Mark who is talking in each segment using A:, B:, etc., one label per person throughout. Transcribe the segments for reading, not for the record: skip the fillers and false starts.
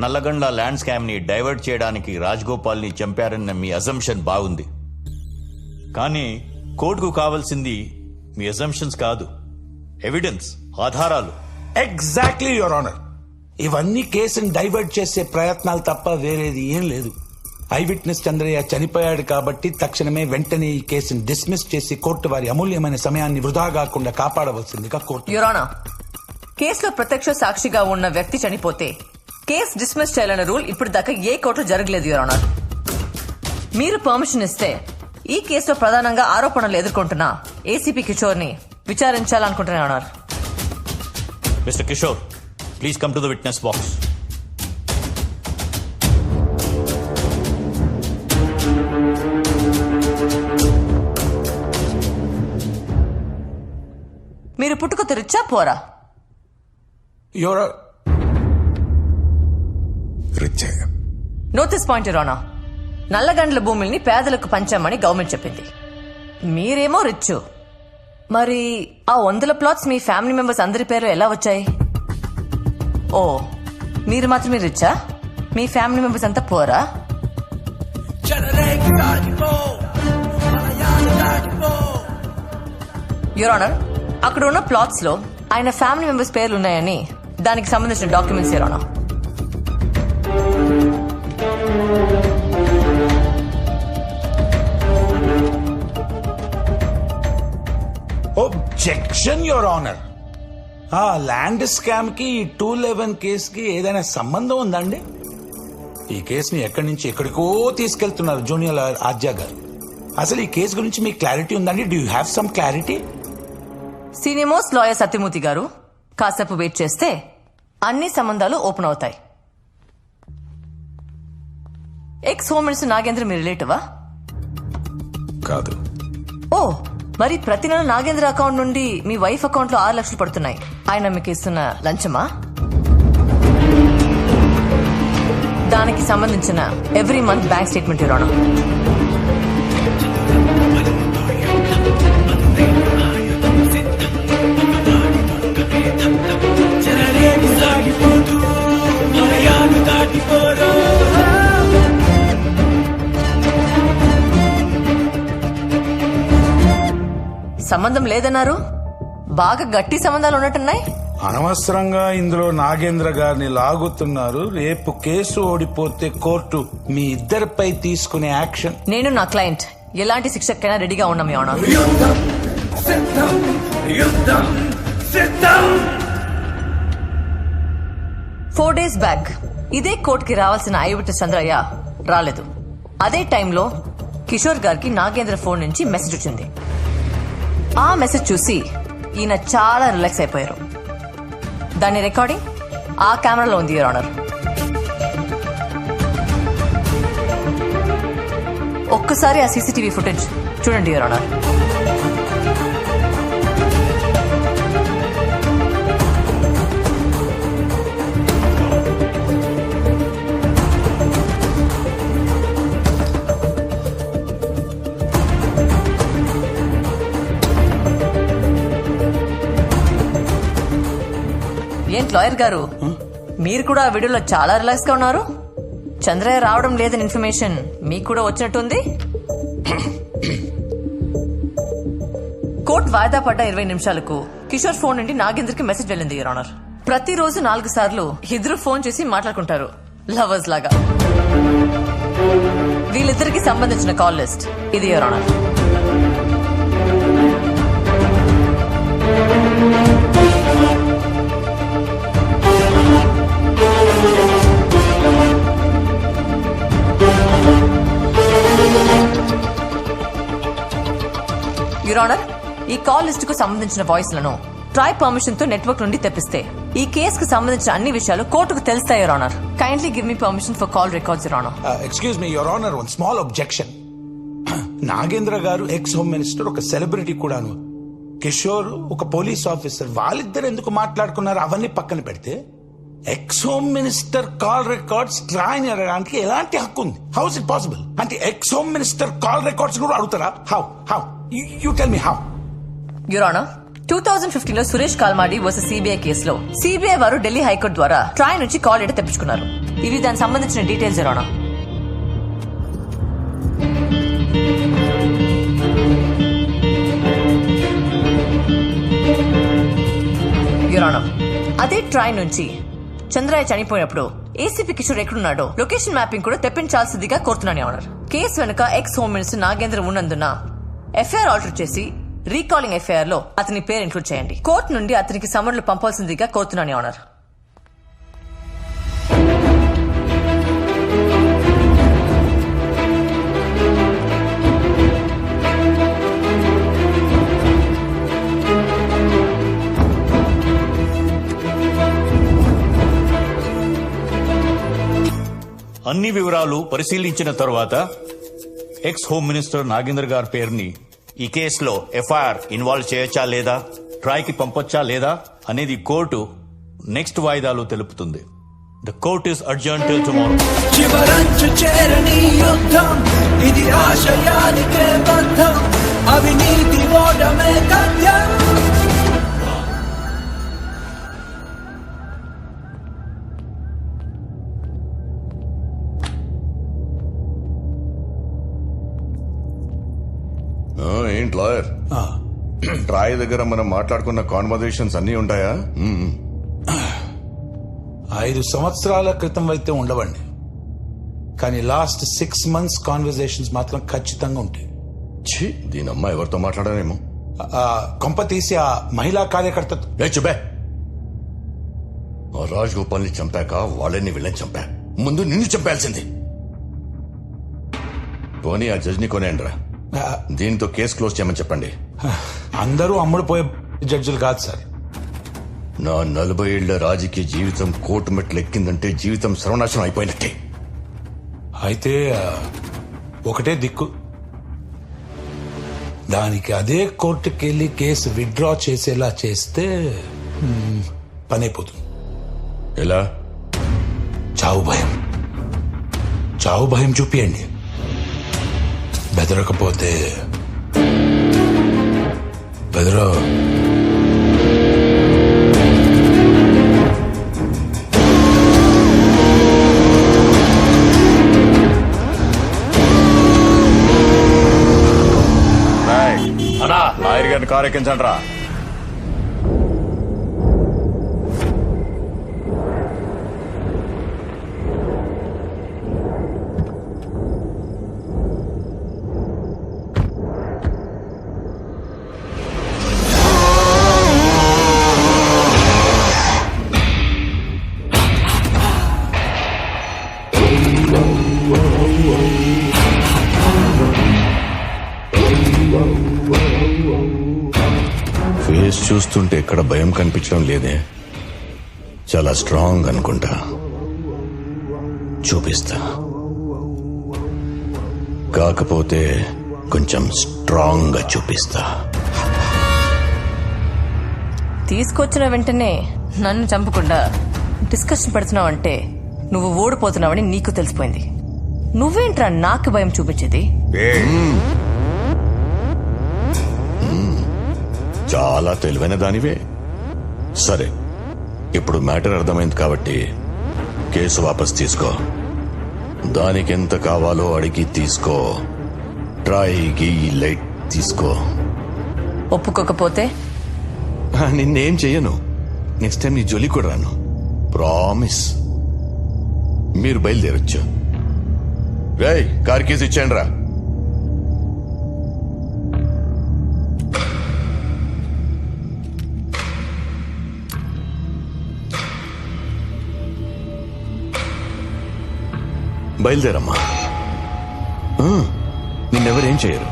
A: Nallagandla land scam ని divert చేయడానికి రాజగోపాల్ ని చంపారన్న మీ అజంప్షన్ బాగుంది. కానీ కోర్టుకు కావాల్సింది మీ అజంప్షన్స్ కాదు, ఎవిడెన్స్, ఆధారాలు.
B: Exactly your honour. ఇవన్నీ కేసుని డైవర్ట్ చేసే ప్రయత్నాలు తప్ప వేరేది ఏం లేదు. ఐ విట్నెస్ చంద్రయ్య చనిపోయాడు కాబట్టి తక్షణమే వెంటనే ఈ కేసుని డిస్మిస్ చేసి కోర్టు వారి అమూల్యమైన సమయాన్ని వృధా కాకుండా కాపాడవలసిందిగా కోర్టు.
C: యువర్ ఆనర్, కేసులో ప్రత్యక్ష సాక్షిగా ఉన్న వ్యక్తి చనిపోతే కేసు డిస్మిస్ చేయాలన్న రూల్ ఇప్పుడు దాకా ఏ కోర్టు జరగలేదు యువర్ ఆనర్. మీరు పర్మిషన్ ఇస్తే ఈ కేసులో ప్రధానంగా ఆరోపణలు ఎదుర్కొంటున్న ఏసీపీ కిషోర్ ని విచారించాలనుకుంటున్నాను your honour.
A: Mister Kishore, please come to the witness box.
C: మీరు పుట్టుక తెరిచా పోరా?
B: Your
C: notice point your honour. Nallagandla భూముల్ని పేదలకు పంచామని గవర్నమెంట్ చెప్పింది. మీరేమో రిచ్. మరి ఆ 100 ప్లాట్స్ మీ ఫ్యామిలీ మెంబర్స్ అందరి పేరు ఎలా వచ్చాయి? ఓ, మీరు మాత్రమే రిచ్చా? మీ ఫ్యామిలీ మెంబర్స్ అంతా పోరా? యువర్ ఆనర్, అక్కడ ఉన్న ప్లాట్స్ లో ఆయన ఫ్యామిలీ మెంబర్స్ పేర్లు ఉన్నాయని దానికి సంబంధించిన documents your honour.
B: Objection your honour. ఆ ల్యాండ్ స్కామ్ కి 211 కేసుకి ఏదైనా సంబంధం ఉందండి? ఈ కేసుని ఎక్కడి నుంచి ఎక్కడికో తీసుకెళ్తున్నారు జూనియర్ లాయర్ ఆద్య గారు. అసలు ఈ కేసు గురించి మీకు క్లారిటీ ఉందండి? Do you have some clarity?
C: Senior most lawyer Satyamurthy గారు, కాసేపు వెయిట్ చేస్తే అన్ని సంబంధాలు ఓపెన్ అవుతాయి. ఎక్స్ హోమ్ మినిస్టర్ నాగేంద్ర మీ రిలేటివా?
B: కాదు.
C: ఓ, మరి ప్రతి నెల నాగేంద్ర అకౌంట్ నుండి మీ వైఫ్ అకౌంట్ లో 6 లక్షలు పడుతున్నాయి. ఆయన మీకు ఇస్తున్న లంచమా? దానికి సంబంధించిన ఎవ్రీ మంత్ బ్యాంక్ స్టేట్మెంట్ ఇవ్వడం. సంబంధం లేదన్నారు. బాగా గట్టి సంబంధాలు ఉన్నట్టున్నాయి.
B: అనవసరంగా ఇందులో నాగేంద్ర గారిని లాగుతున్నారు. రేపు కేసు ఓడిపోతే కోర్టు మీ ఇద్దరిపై తీసుకునే యాక్షన్.
C: నేను నా క్లయింట్ ఎలాంటి శిక్షకైనా రెడీగా ఉన్నాం మీ ఆనర్. 4 days బ్యాక్ ఇదే కోర్టుకి రావాల్సిన ఐ విట్నెస్ చంద్రయ్య రాలేదు. అదే టైంలో కిషోర్ గారికి నాగేంద్ర ఫోన్ నుంచి మెసేజ్ వచ్చింది. ఆ మెసేజ్ చూసి ఈయన చాలా రిలాక్స్ అయిపోయారు. దాని రికార్డింగ్ ఆ కెమెరాలో ఉంది యువర్ ఆనర్. ఒక్కసారి ఆ సీసీటీవీ ఫుటేజ్ చూడండి యువర్ ఆనర్. ఏంటి లాయర్ గారు, మీరు కూడా ఆ వీడియోలో చాలా రిలాక్స్ గా ఉన్నారు. చంద్రయ్య రావడం లేదని ఇన్ఫర్మేషన్ మీకు కూడా వచ్చినట్టుంది. కోర్టు వాయిదా పడ్డ 20 నిమిషాలకు కిషోర్ ఫోన్ నుండి నాగేంద్రకి మెసేజ్ వెళ్ళింది యువర్ ఆనర్. ప్రతిరోజు 4 సార్లు ఇద్దరు ఫోన్ చేసి మాట్లాడుకుంటారు లవర్స్ లాగా. వీళ్ళిద్దరికి సంబంధించిన కాల్ లిస్ట్ ఇది యువర్ ఆనర్. యువర్ ఆనర్, ఈ కాల్ లిస్ట్ కు సంబంధించిన వాయిస్ లను ట్రై పర్మిషన్ తో నెట్వర్క్ నుండి తెప్పిస్తే ఈ కేసుకు సంబంధించిన అన్ని విషయాలు కోర్టుకు తెలుస్తాయి your honour. Kindly give me permission for call records your honour.
B: Excuse me your honour, one small objection. Nagendra గారు ఎక్స్ హోమ్ మినిస్టర్, ఒక సెలబ్రిటీ కూడాను. కిషోర్ ఒక పోలీస్ ఆఫీసర్. వాళ్ళిద్దరు ఎందుకు మాట్లాడుకున్నారు అవన్నీ పక్కన పెడితే ex home minister call records TRAI అడగడానికి ఎలాంటి హక్కు ఉంది? How is it possible? అంటే ex home minister call records కూడా అడుగుతారా? How you tell me how?
C: Your honour, 2015 లో సురేష్ కాల్మాడి వర్సెస్ సిబిఐ కేసులో సిబిఐ వారు ఢిల్లీ హైకోర్టు ద్వారా ట్రాయ్ నుంచి కాల్ డేటా తెప్పించుకున్నారు. ఇవి దానికి సంబంధించిన డీటెయిల్స్ యువర్ ఆనర్. అదే ట్రైన్ నుంచి చంద్రయ్య చనిపోయినప్పుడు ఏసీపీ కిషోర్ ఎక్కడున్నాడో లొకేషన్ మ్యాపింగ్ కూడా తెప్పించాల్సిందిగా కోరుతున్నాను ఆనర్. కేసు వెనుక ఎక్స్ హోమ్ మినిస్టర్ నాగేంద్ర ఉన్నందున ఎఫ్ఐఆర్ ఆల్టర్ చేసి రీకాలింగ్ ఎఫ్ఐఆర్ లో అతని పేరు ఇంక్లూడ్ చేయండి. కోర్టు నుండి అతనికి సమన్లు పంపాల్సిందిగా కోరుతున్నాను ఆనర్.
A: అన్ని వివరాలు పరిశీలించిన తర్వాత ఎక్స్ హోమ్ మినిస్టర్ నాగేంద్ర గారి పేరుని ఈ కేసులో ఎఫ్ఐఆర్ ఇన్వాల్వ్ చేయొచ్చా లేదా, ట్రైకి పంపొచ్చా లేదా అనేది కోర్టు నెక్స్ట్ వాయిదాలో తెలుపుతుంది. The court is adjourn till tomorrow.
D: చివరంచు చేరని యుద్ధం ఇది ఆశయానికే బద్ధం, అవినీతి ఓటమే తథ్యం.
E: ఏంటి లాయర్, ట్రాయ్ దగ్గర మనం మాట్లాడుకున్న కాన్వర్జేషన్స్ అన్ని ఉంటాయా?
B: 5 సంవత్సరాల క్రితం అయితే ఉండవండి, కానీ లాస్ట్ 6 months కాన్వర్జేషన్స్ మాత్రం ఖచ్చితంగా ఉంటాయి.
E: ఛీ, దీనమ్మ ఎవరితో మాట్లాడానేమో.
B: కొంప తీసి ఆ మహిళా కార్యకర్త
E: చెప్పే, ఆ రాజ్ గోపాల్ ని చంపాక వాళ్ళని వీళ్ళని చంపా, ముందు నిన్ను చంపాల్సింది. పోనీ ఆ జడ్జిని కొనేయండిరా, దీంతో కేసు క్లోజ్ చేయమని చెప్పండి.
B: అందరూ అమ్ముడుపోయే జడ్జిలు కాదు సార్.
E: నా 40 ఏళ్ల రాజకీయ జీవితం కోర్టు మెట్లు ఎక్కిందంటే జీవితం సర్వనాశనం అయిపోయినట్టే.
B: అయితే ఒకటే దిక్కు, దానికి అదే కోర్టుకి వెళ్ళి కేసు విత్డ్రా చేసేలా చేస్తే పని అయిపోతుంది.
E: ఎలా?
B: చావు భయం చూపియండి. బెదరకపోతే బెదరో.
E: లాయర్ గారిని కారు ఎక్కించండి రా. ఫేస్ చూస్తుంటే ఎక్కడ భయం కనిపించడం లేదే, చాలా స్ట్రాంగ్ అనుకుంటా. చూపిస్తా, కాకపోతే కొంచెం స్ట్రాంగ్ గా చూపిస్తా.
C: తీసుకొచ్చిన వెంటనే నన్ను చంపకుండా డిస్కషన్ పెడుతున్నావంటే నువ్వు ఓడిపోతున్నావని నీకు తెలిసిపోయింది. నువ్వేంట్రా నాకు భయం చూపించేది?
E: చాలా తెలివైన దానివే. సరే, ఇప్పుడు మ్యాటర్ అర్థమైంది కాబట్టి కేసు వాపస్ తీసుకో. దానికి ఎంత కావాలో అడిగి తీసుకో. ట్రైకి లైట్ తీసుకో.
C: ఒప్పుకోకపోతే
E: నిన్నేం చెయ్యను. నెక్స్ట్ టైం నీ జోలి కూడా రాను, ప్రామిస్. మీరు బయలుదేరొచ్చు. రేయ్, కార్ కేసు ఇచ్చేయండి రా. బయలుదేరమ్మా, నిన్నెవరేం చేయరు.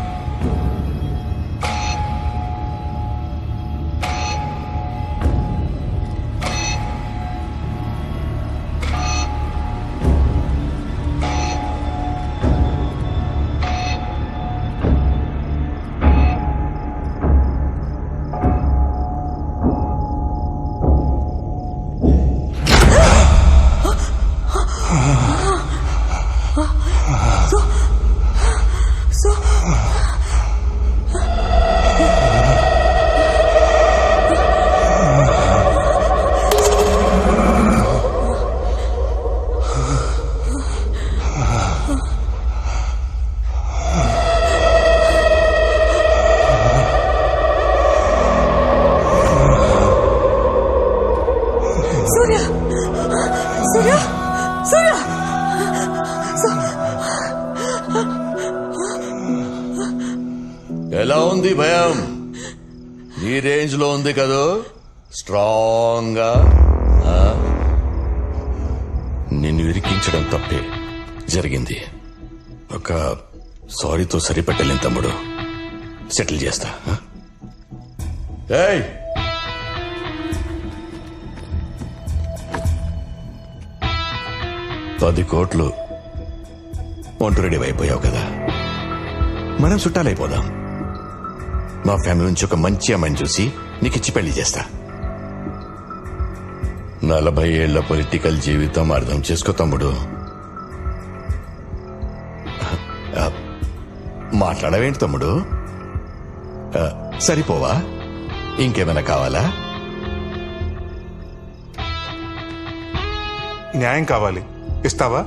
E: మనసులో ఉంది కదూ స్ట్రాంగ్ గా. నిన్ను ఇరికించడం తప్పే జరిగింది. ఒక సారీతో సరిపెట్టలేని తమ్ముడు. సెటిల్ చేస్తా. ఏయ్, $10 కోట్లు వంట రెడీ అయిపోయావు కదా, మనం చుట్టాలైపోదాం. మా ఫ్యామిలీ నుంచి ఒక మంచి అమ్మాయిని చూసి నీకిచ్చి పెళ్లి చేస్తా. 40 ఏళ్ల పొలిటికల్ జీవితం అర్థం చేసుకో తమ్ముడు. మాట్లాడవేంటి తమ్ముడు? సరిపోవా? ఇంకేమైనా కావాలా?
F: న్యాయం కావాలి, ఇస్తావా?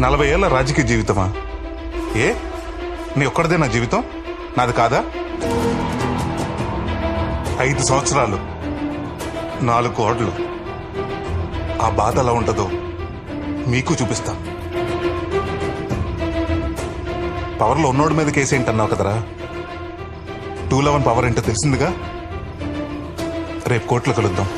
F: 40 ఏళ్ల రాజకీయ జీవితమా? నీ ఒక్కడిదే నా జీవితం, నాది కాదా? 5 సంవత్సరాలు, 4 కోట్లు. ఆ బాధ ఎలా ఉంటుందో మీకు చూపిస్తా. పవర్లో ఉన్నోడి మీద కేసు ఏంటన్నావు కదరా, 211 పవర్ ఏంటో తెలిసిందిగా. రేపు కోర్టులో కలుద్దాం.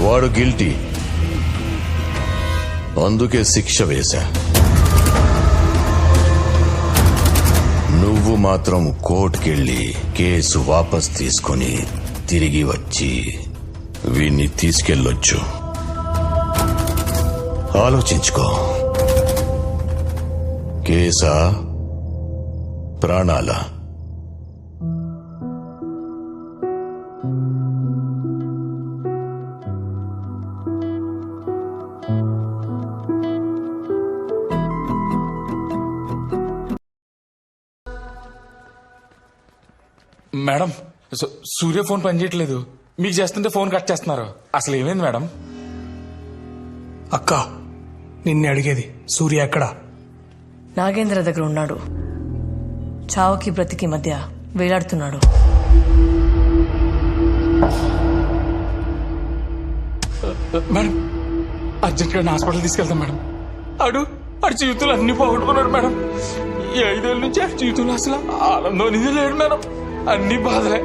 E: వాడు గిల్టీ, అందుకే శిక్ష వేశా. నువ్వు మాత్రం కోర్టుకెళ్ళి కేసు వాపస్ తీసుకొని తిరిగి వచ్చి వీణ్ణి తీసుకెళ్ళొచ్చు. ఆలోచించుకో. కేసా ప్రాణాల?
G: మేడం, సూర్య ఫోన్ పనిచేయట్లేదు. మీకు చేస్తుంటే ఫోన్ కట్ చేస్తున్నారు. అసలు ఏమైంది మేడం?
H: అక్క, నిన్నే అడిగేది. సూర్య ఎక్కడా?
C: నాగేంద్ర దగ్గర ఉన్నాడు. చావుకి బ్రతికి మధ్య వేలాడుతున్నాడు.
G: మేడం, అర్జెంట్ గా హాస్పిటల్ తీసుకెళ్తాం మేడం. ఆడు జీవితంలో అన్ని పోగొట్టుకున్నాడు మేడం. ఈ 5 ఏళ్ళ నుంచి ఆ జీవితంలో అసలు ఆనందం అనేది లేడు మేడం. అన్ని బాధలే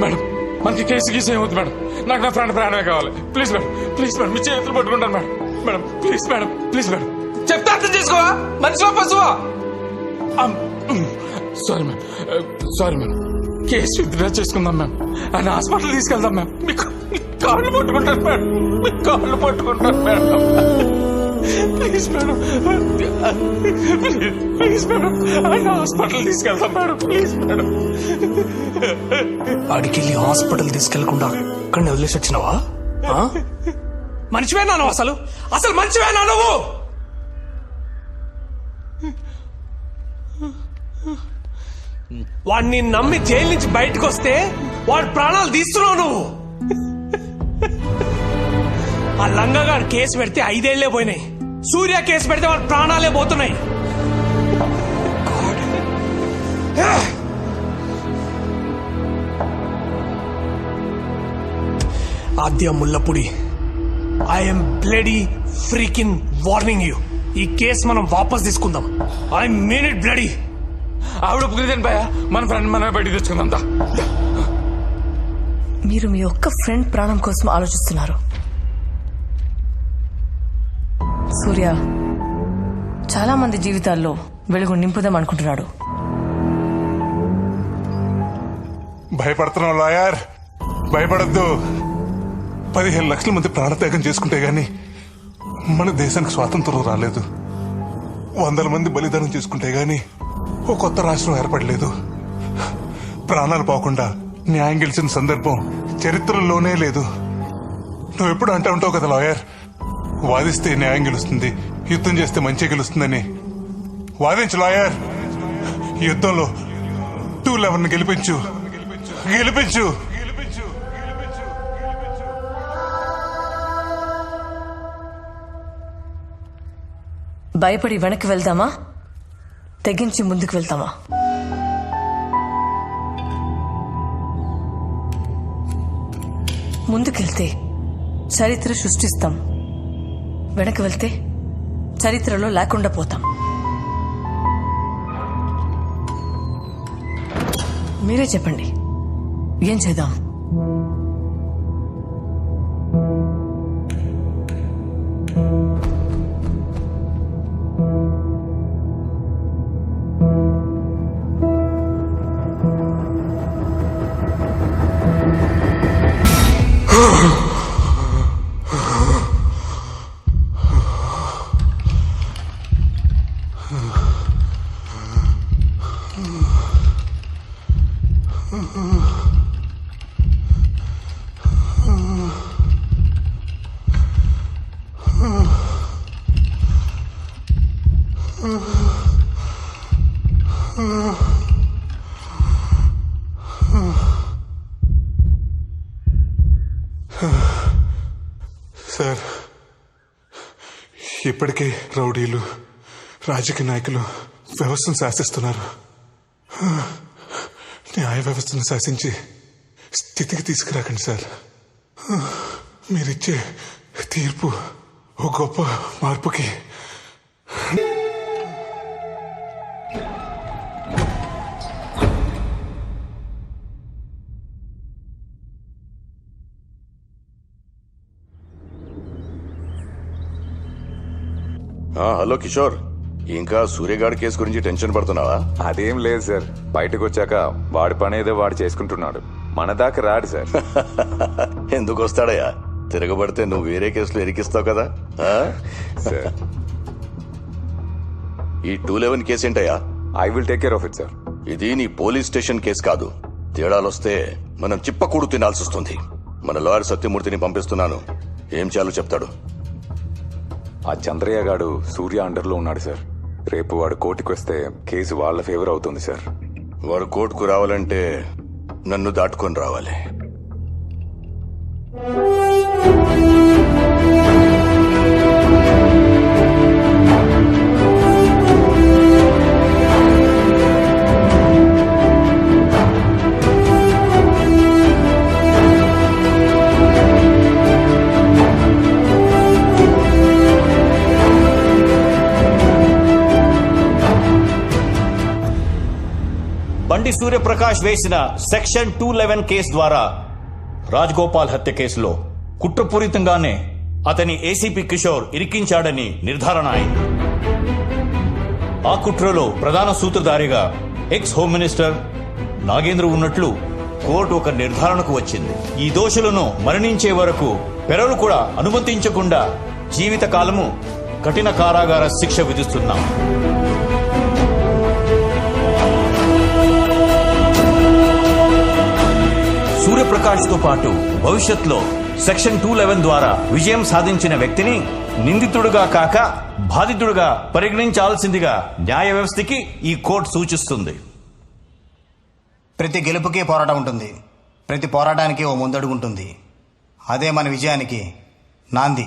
G: మేడం. మనకి కేసు గీసు ఏమవుతుంది మేడం? నాకు నా ప్రాణమే కావాలి. ప్లీజ్ మేడం, ప్లీజ్ మేడం, మీ చేతులు పట్టుకుంటాను madam. Madam please madam, please madam, చెప్తే అర్థం చేసుకోవా? మనిషివా పశువా? Sorry madam, sorry madam. Case withdraw చేసుకుందాం మ్యామ్. ఆయన హాస్పిటల్ తీసుకెళ్దాం మ్యామ్. మీకు కాళ్ళు పట్టుకుంటాను మేడం, మీ కాళ్ళు పట్టుకుంటాను madam. Please madam, please madam, ఆయన హాస్పిటల్ తీసుకెళ్దాం మేడం. Please madam.
H: ఆడికెళ్ళి హాస్పిటల్ తీసుకెళ్లకుండా అక్కడిని వదిలేసి వచ్చినావా? మనిషివేనా నువ్వు? అసలు మనిషివేనా నువ్వు? వాడిని నమ్మి జైలు నుంచి బయటకు వస్తే వాడి ప్రాణాలు తీస్తున్నావు నువ్వు. ఆ లంగగాడు కేసు పెడితే 5 ఏళ్లే పోయినాయి. సూర్య కేసు పెడితే వాడి ప్రాణాలే పోతున్నాయి. Adya Mullapudi, I'm bloody freaking warning you. ఈ కేసు మనం వాపస్ తీసుకుందాం. I mean it bloody.
G: ఆవిడ ఒప్పుకునేదండి భయ. మన ఫ్రెండ్ మనమే బయటికి తెచ్చుకుందాం.
C: మీరు మీ ఒక్క ఫ్రెండ్ ప్రాణం కోసం ఆలోచిస్తున్నారు. సూర్య చాలా మంది జీవితాల్లో వెలుగు నింపుదాం అనుకుంటున్నాడు.
F: భయపడుతున్నావు లాయర్, భయపడద్దు. 15 లక్షల మంది ప్రాణత్యాగం చేసుకుంటే గాని మన దేశానికి స్వాతంత్రం రాలేదు. 100 మంది బలిదానం చేసుకుంటే గాని ఓ కొత్త రాష్ట్రం ఏర్పడలేదు. ప్రాణాలు పోకుండా న్యాయం గెలిచిన సందర్భం చరిత్రలోనే లేదు. నువ్వు ఎప్పుడు అంటూ ఉంటావు కదా లాయర్, వాదిస్తే న్యాయం గెలుస్తుంది, యుద్ధం చేస్తే మంచి గెలుస్తుందని. వాదించు లాయర్. యుద్ధంలో 211 గెలిపించు, గెలిపించు.
C: భయపడి వెనక్కి వెళ్దామా, తెగించి ముందుకు వెళ్తామా? ముందుకెళ్తే చరిత్ర సృష్టిస్తాం, వెనక్కి వెళ్తే చరిత్రలో లేకుండా పోతాం. మీరే చెప్పండి, ఏం చేద్దాం?
F: సార్, ఇప్పటికే రౌడీలు, రాజకీయ నాయకులు వ్యవస్థను శాసిస్తున్నారు. న్యాయ వ్యవస్థను శాసించి స్థితికి తీసుకురాకండి సార్. మీరిచ్చే తీర్పు ఓ గొప్ప మార్పుకి.
E: హలో కిషోర్, ఇంకా సూర్యగాడి కేసు గురించి టెన్షన్ పడుతున్నావా?
I: అదేం లేదు సార్, బయటకు వచ్చాక వాడి పని ఏదో వాడు చేసుకుంటున్నాడు, మన దాకా రాడు సార్.
E: ఎందుకు వస్తాడయ్యా? తిరగబడితే నువ్వు వేరే కేసులో ఇరికిస్తావు కదా.
I: సార్,
E: ఈ 211 కేసు ఏంటయ్యా?
I: I will take care of it sir.
E: ఇది నీ పోలీస్ స్టేషన్ కేసు కాదు. తేడాలొస్తే మనం చిప్పకూడు తినాల్సి వస్తుంది. మన లాయర్ సత్యమూర్తిని పంపిస్తున్నాను, ఏం చేయాలో చెప్తాడు.
I: ఆ చంద్రయ్య గాడు సూర్య అండర్లో ఉన్నాడు సార్. రేపు వాడు కోర్టుకు వస్తే కేసు వాళ్ళ ఫేవర్ అవుతుంది సార్.
E: వారు కోర్టుకు రావాలంటే నన్ను దాటుకొని రావాలి.
A: బండి సూర్యప్రకాష్ వేసిన సెక్షన్ 211 కేసు ద్వారా రాజ్గోపాల్ హత్య కేసులో కుట్రపూరితంగానే అతని ఏసీపీ కిషోర్ ఇరికించాడని నిర్ధారణ అయింది. ఆ కుట్రలో ప్రధాన సూత్రధారిగా ఎక్స్ హోమ్ మినిస్టర్ నాగేంద్ర ఉన్నట్లు కోర్టు ఒక నిర్ధారణకు వచ్చింది. ఈ దోషులను మరణించే వరకు పెరలు కూడా అనుమతించకుండా జీవితకాలము కఠిన కారాగార శిక్ష విధిస్తున్నాం. సూర్యప్రకాష్ తో పాటు భవిష్యత్తులో సెక్షన్ 211 ద్వారా విజయం సాధించిన వ్యక్తిని నిందితుడుగా కాక బాధితుడుగా పరిగణించాల్సిందిగా న్యాయ వ్యవస్థకి ఈ కోర్టు సూచిస్తుంది.
J: ప్రతి గెలుపుకి పోరాటం ఉంటుంది, ప్రతి పోరాటానికి ఓ ముందడుగు ఉంటుంది. అదే మన విజయానికి నాంది.